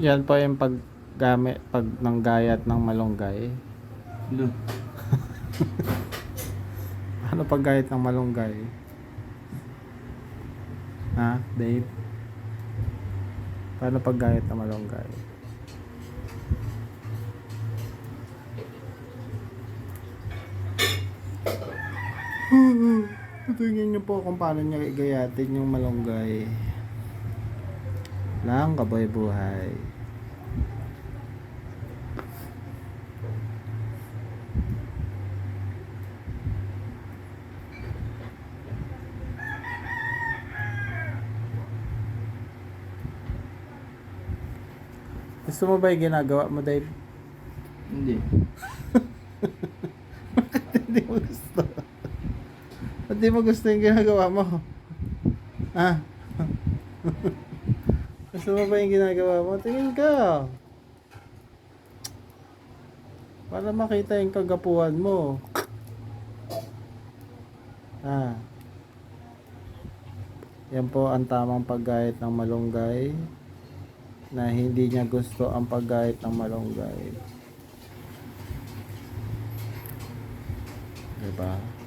Yan po yung paggamit, pag nanggayat ng malunggay. Ano? Ano paggayat ng malunggay? Ha, Dave? Paano paggayat ng malunggay? Tingnan niyo po kung paano niya igayatin yung malunggay. Lang kaboy buhay. Gusto mo ba yung ginagawa mo, Dave? Hindi. Hindi mo gusto. Hindi mo gusto yung ginagawa mo? Ah? Gusto mo ba yung ginagawa mo? Tingin ka. Para makita yung kagapuhan mo. Ah. Yan po ang tamang paggayat ng malunggay. Na hindi niya gusto ang paggayat ng malunggay. Diba?